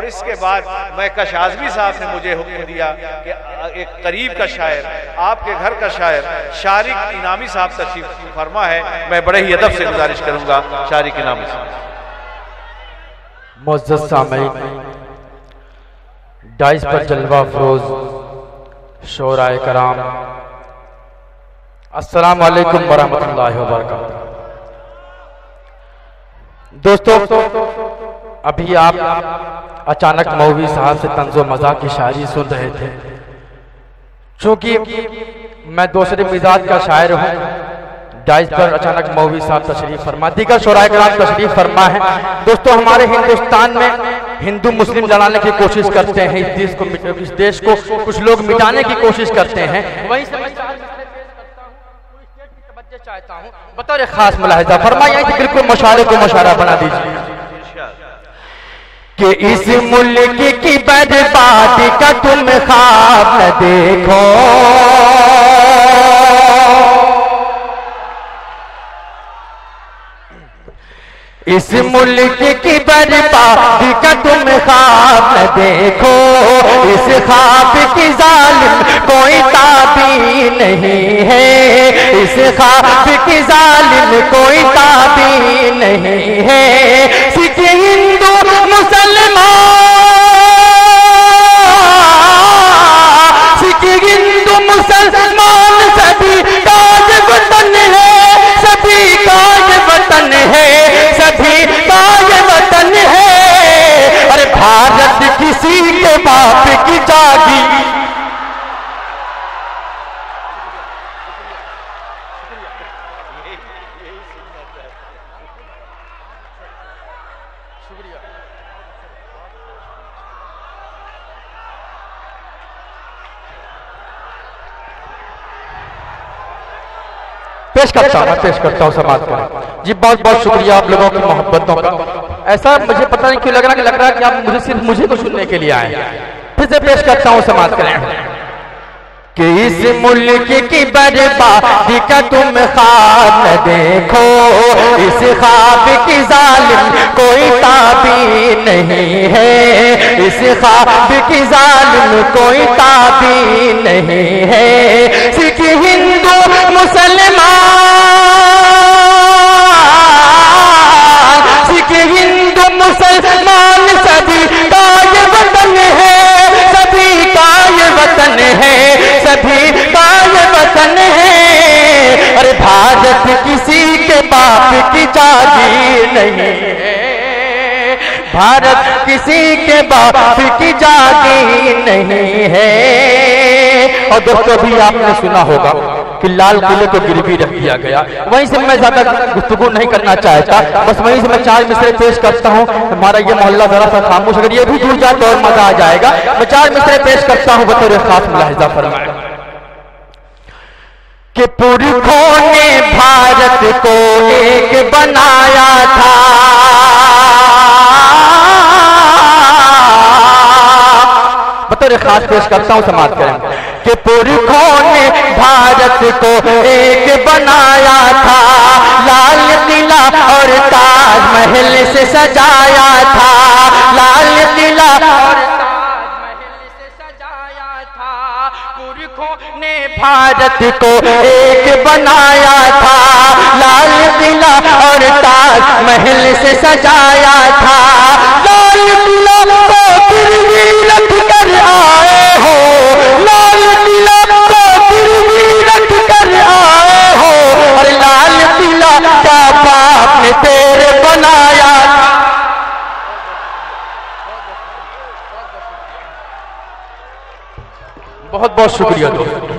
इसके बाद मैं कश आज़मी साहब ने मुझे हुक्म दिया कि एक करीब का शायर, आपके घर का शायर शारिक इनामी साहब तशरीफ फरमा है। मैं बड़े ही अदब से गुजारिश करूंगा शारिक इनामी साहब। मुअज़्ज़ज़ सामीन, डाइस पर जलवा फरोज शोराए कराम, अस्सलाम वालेकुम वरहमतुल्लाहि वबरकातुहू। दोस्तों, अभी आप अचानक मौलवी साहब से तंज़ो मज़ाक की शायरी सुन रहे थे। चूंकि मैं दूसरे मिजाज का शायर हूँ, डाइस पर अचानक मौलवी साहब तशरीफ फरमा, दीगर शोराए कराम तशरीफ फरमा है। दोस्तों, हमारे हिंदुस्तान में हिंदू मुस्लिम लड़ाने की कोशिश करते हैं, इस देश को कुछ लोग मिटाने की कोशिश करते हैं। वहीं से मैं चाहता हूँ बतौर खास मुलाहिजा फरमाइए कि बिल्कुल मुशारे को मुशारा बना दीजिए कि इस मुल्क की बर्बादी का तुम ख्वाब न देखो, इस मुल्क की बर्बादी का तुम ख्वाब न देखो, इस ख्वाब की जालिम कोई ताबीर नहीं है, इस ख्वाब की जालिम कोई ताबीर नहीं है। सिख हिंदू मुसलमान, सिख हिंदू मुसलमान सभी का ये वतन है, सभी का ये वतन है, सभी का ये वतन है। अरे भारत किसी के बाप की जागी, पेश करता हूँ समाज का। जी बहुत बहुत शुक्रिया आप लोगों की मोहब्बतों का। ऐसा मुझे पता नहीं क्यों लग रहा है कि आप मुझे सिर्फ मुझे को सुनने के लिए आए। फिर से पेश करता हूँ समाज करें कि इस मुल्क की बर्बादी का तुम ख्वाब न देखो, इस ख्वाब की जालिम कोई ताबीर नहीं है, इस ख्वाब की जालिम कोई ताबीर नहीं है। सिख हिंदू मुसलमान, सिख हिंदू मुसलमान सभी का ये वतन है, सभी का ये वतन है, सभी का ये वतन है। अरे भारत किसी के बाप की जागीर नहीं है, भारत किसी के बाप की जागीर नहीं है। और दोस्तों, अभी आपने सुना होगा कि लाल किले को गिरवी रख दिया गया। वहीं से मैं ज्यादा गुफ्तगू नहीं करना चाहता, बस वहीं से मैं 4 मिसरे पेश करता हूँ। हमारा ये मोहल्ला जरा सा खामोश, अगर ये भी जुड़ जाए तो और मजा आ जाएगा। मैं 4 मिसरे पेश करता हूँ बतौर खास मुलाहिजा फरमाए कि पुरखों ने भारत को एक बनाया था, बतौर खास पेश करता हूँ समाज करें कि पुरखों ने भारत को एक बनाया था, लाल किला और ताजमहल से सजाया था, लाल किला और ताजमहल से सजाया था। पुरखों ने भारत को एक बनाया था, लाल किला और ताजमहल से सजाया था। लाल किला को गिरवी रख कर आए हो, लाल किला को गिरवी रख कर आए हो, और लाल किला क्या बाप ने तेरे बनाया था। बहुत बहुत शुक्रिया दोस्तों,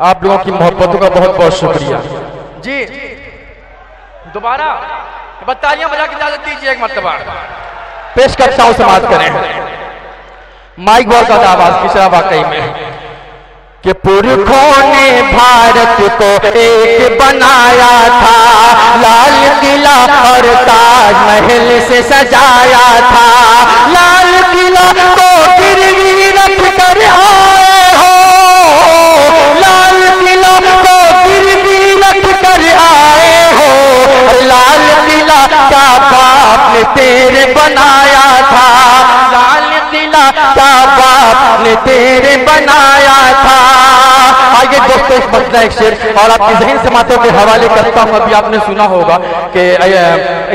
आप लोगों की मोहब्बतों का बहुत बहुत शुक्रिया। जी दोबारा तालियां बजा के इजाजत दीजिए, एक मर्तबा पेश करता हूं समाज करें माइक बहुत ज्यादा आवाज पिछड़ा वाकई में कि पुरखों ने भारत को एक बनाया था, लाल किला और ताजमहल से सजाया था। लाल किला को गिरवी रख कर आए हो, लाल किला को गिरवी रख कर आए हो, लाल किला क्या बाप ने तेरे बनाया था। पिता क्या बाप ने तेरे बनाया था। आइए दोस्तों इस मसला एक शेर और आपकी ज़हन समातों के हवाले करता हूँ। अभी आपने सुना होगा कि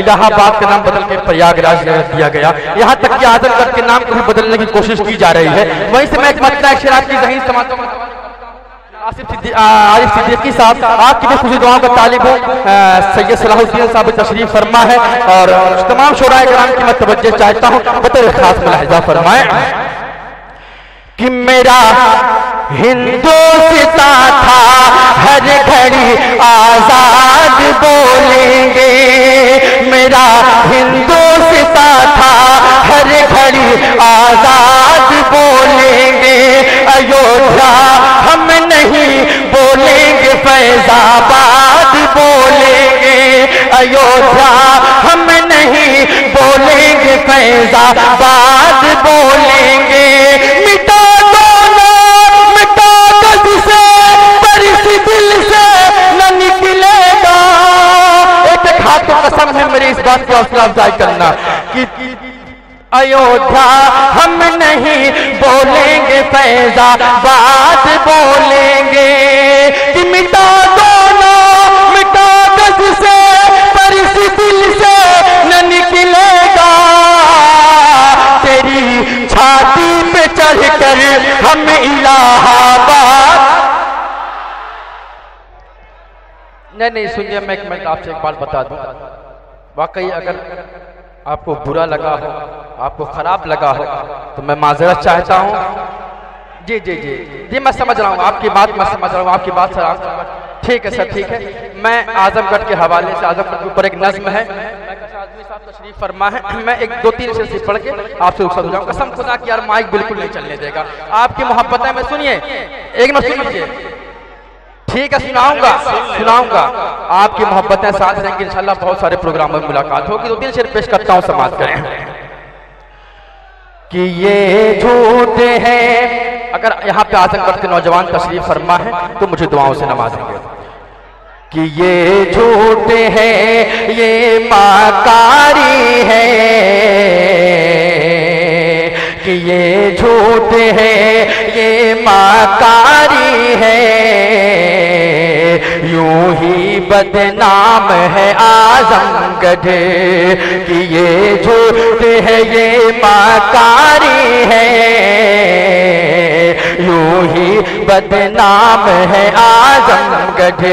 इलाहाबाद का नाम बदल के प्रयागराज दिया गया, यहाँ तक कि आजमगढ़ के नाम को भी बदलने की कोशिश की जा रही है। वहीं से मैं एक मसला एक शेर आपकी ज़हन समातों में आरिफ सिद्दीकी साहब आपकी भी खुशी दुआओं का तालिब हूँ। सैयद सलाहुद्दीन साहब तशरीफ फरमा है और तमाम शोराए कराम की मैं तवज्जो चाहता हूँ, बतौर खास मुलाहिजा फरमाए कि मेरा हिंदुस्ता था हर घड़ी आजाद बोलेंगे, मेरा हिंदुस्ता था हर घड़ी आजाद बोलेंगे। अयोध्या हम नहीं बोलेंगे, फैजाबाद बोलेंगे। अयोध्या हम नहीं बोलेंगे, फैजाबाद बोलेंगे। मिटा कसम है मेरी इस बात की हौसला अफजाई करना कि अयोध्या हम नहीं बोलेंगे, फैजाबाद बोलेंगे। कि मिटा दोनों मिटा दस से पर इस दिल से न निकलेगा, तेरी छाती पे चढ़कर हम इलाहाबाद। नहीं सुनिए, मैं एक मिनट आपसे एक बात बता दूं। वाकई अगर आपको बुरा लगा हो, आपको खराब लगा हो तो मैं माजरत चाहता हूं। जी जी जी जी मैं समझ रहा हूं आपकी बात, मैं समझ रहा हूं आपकी बात सर। ठीक है सर, ठीक है। मैं आजमगढ़ के हवाले से, आजमगढ़ के ऊपर एक नज्म है, साहब तशरीफ फरमा है, मैं एक दो तीन शेर पढ़ के आपसे रुखसत हो जाऊंगा। कसम खुदा की यार माइक बिल्कुल नहीं चलने देगा। आपकी मोहब्बत है, मैं सुनिए एक मिनट सुन लीजिए। ठीक है, सुनाऊंगा। आपकी मोहब्बतें साथ रहेंगी इंशाल्लाह, बहुत सारे प्रोग्रामों में मुलाकात होगी। दो तीन शेर पेश करता हूं, समाज करें कि ये झूठ है। अगर यहाँ पे आजमगढ़ के नौजवान तशरीफ फरमा है तो मुझे दुआओं से नवाजेंगे। कि ये झूठ है, ये माकारी है, कि ये झूठ है, ये माकारी है, यूं ही बदनाम है आजमगढ़। कि ये झूठ है, ये माकारी है, यूं ही बदनाम है आजमगढ़।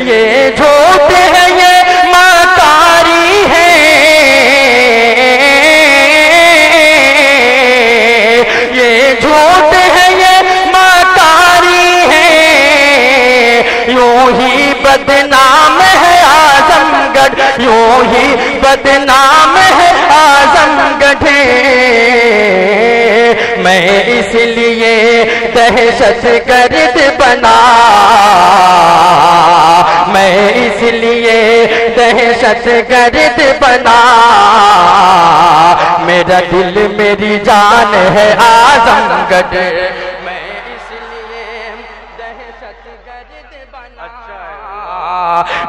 ये झूठ है, ये माकारी है, ये झूठ है, ये माकारी है, यूं ही बदनाम है आजमगढ़, यूं ही बदनाम है आजमगढ़। मैं इसलिए दहशत गर्द बना, मैं इसलिए दहशत गर्द बना, मेरा दिल मेरी जान है आजमगढ़। मैं इसलिए दहशत गर्द बना,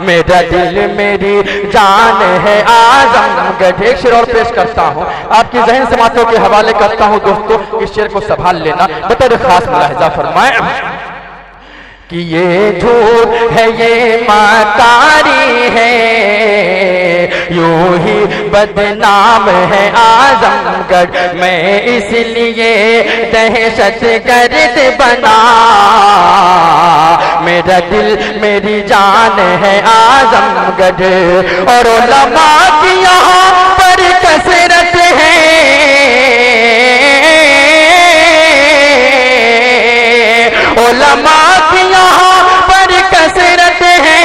मेरा दिल मेरी जान है आजमगढ़। एक शेर और पेश करता हूँ, आपकी ज़हन समातों के हवाले करता हूँ। दोस्तों इस शेर को संभाल लेना, बतौर खास मुलाहिजा फरमाए कि ये झूठ है, ये माकारी है, यूं ही बदनाम है आजमगढ़। मैं इसलिए दहशत गर्द बना, मेरा दिल मेरी जान है आजमगढ़। और उलमा की यहाँ पर कसरत है, उलमा की यहाँ पर कसरत है,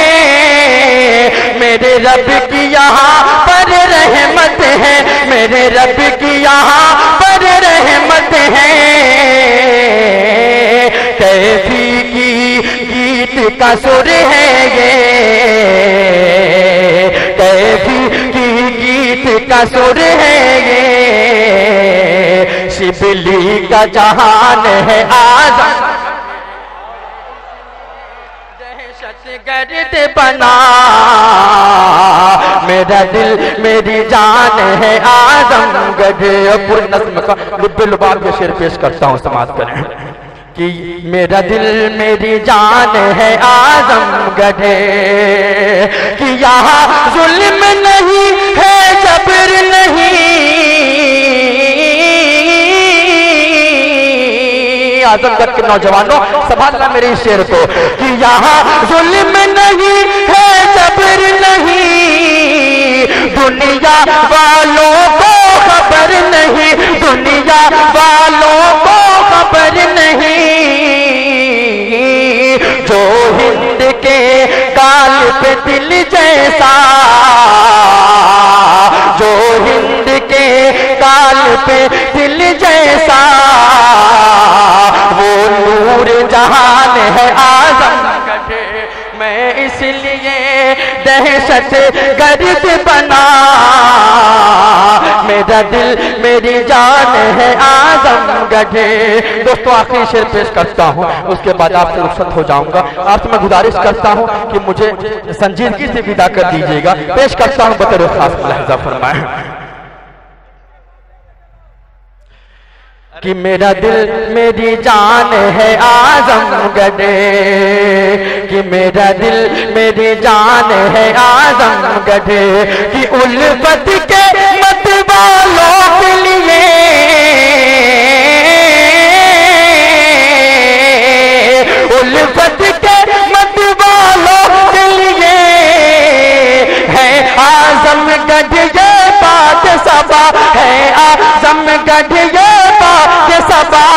मेरे रब की यहाँ पर रहमत है, मेरे रब की यहाँ पर रहमत है। कैफी की गीत का सुर है ये, कैफी की गीत का सुर है ये, शिबली का जहान है आजम गर्द बना, मेरा दिल मेरी जान है आजमगढ़। पूरी नस्म का लुब्बे लुबाब के शेर पेश करता हूँ, समाप्त करें कि मेरा दिल मेरी जान है आजमगढ़, कि यहाँ जुल्म नहीं है जबर नहीं। आजमगढ़ के नौजवानों संभालना मेरे इस शेर को, कि यहाँ जुल्म नहीं है जबर नहीं। दुनिया वालों को खबर नहीं, दुनिया वालों को खबर नहीं। जो हिंद के गाल पे दिल जैसा, जो हिंद के गाल पे दिल जैसा, वो नूर जहान है आजमगढ़। मैं इसलिए दहशत गर्द बना, मेरा दिल मेरी जान है आजमगढ़। दोस्तों आखिरी शेर पेश करता हूँ, उसके बाद आपसे रुखसत हो जाऊंगा। आपसे मैं गुजारिश करता हूँ कि मुझे संजीदगी से विदा कर दीजिएगा। पेश करता हूँ बतौर खास मुलाहिजा फरमाएं कि मेरा दिल मेरी जान है आजमगढ़, कि मेरा दिल मेरी जान है आजमगढ़, कि उल्फत के मत वालों के लिए, उल्फत के मत वालों के लिए है आजमगढ़ ये बात सबा, है आजमगढ़ ये सबा।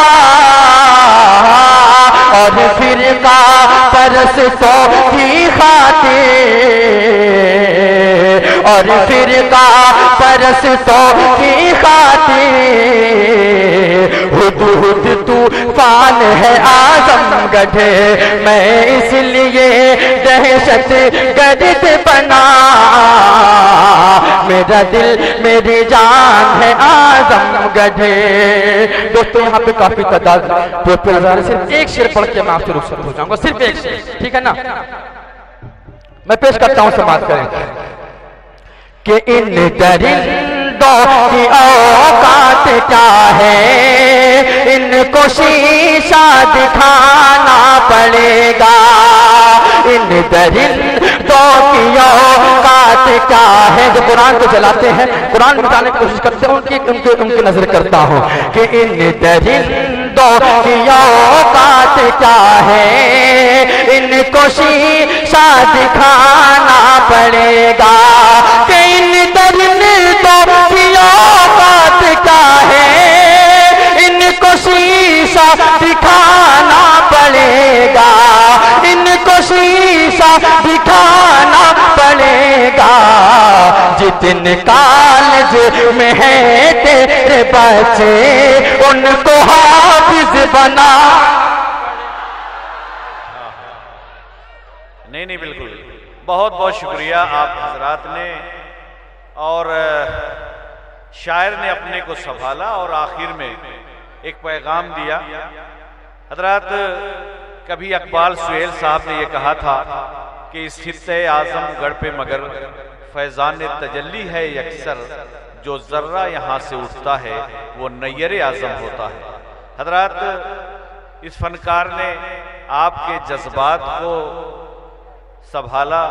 और फिरका परस्तों की खातिर, और फिरका परस्तों की खातिर, हुद तूफान है आजमगढ़। मैं इसलिए दहशत गर्द बना, मेरा दिल मेरी जान है आजमगढ़। दोस्तों यहाँ पे काफी तादाद सिर्फ एक शेर पढ़ के मैं आपसे रुखसत हो जाऊंगा, सिर्फ एक शेर, ठीक है ना। मैं पेश करता हूँ, समाप्त करें कि इन दरिंदों की औकात क्या है, इनको शीशा दिखाना पड़ेगा। इन दरिंदों की औकात क्या है, जो कुरान को जलाते हैं, कुरान मिटाने की कोशिश करते हैं, उनकी नजर करता हूँ कि इन दरिंदों की औकात क्या है, इनको शीशा दिखाना पड़ेगा। कि इन दरिंदों की औकात क्या है, इनको शीशा दिखाना पड़ेगा, इनको शीशा दिखाना पड़ेगा। जितने कॉलेज में है तेरे बच्चे, उनको हाफिज बना। नहीं बिल्कुल, बहुत बहुत शुक्रिया आप हजरात ने, और शायर ने अपने को संभाला और आखिर में एक पैगाम दिया। हजरात, कभी इकबाल सुहेल साहब ने यह कहा था कि इस खित्ते आजमगढ़ पे मगर फैजान तजल्ली है अक्सर, जो जर्रा यहाँ से उठता है वो नैयर आजम होता है। हजरात, इस फनकार ने आपके जज्बात को संभाला।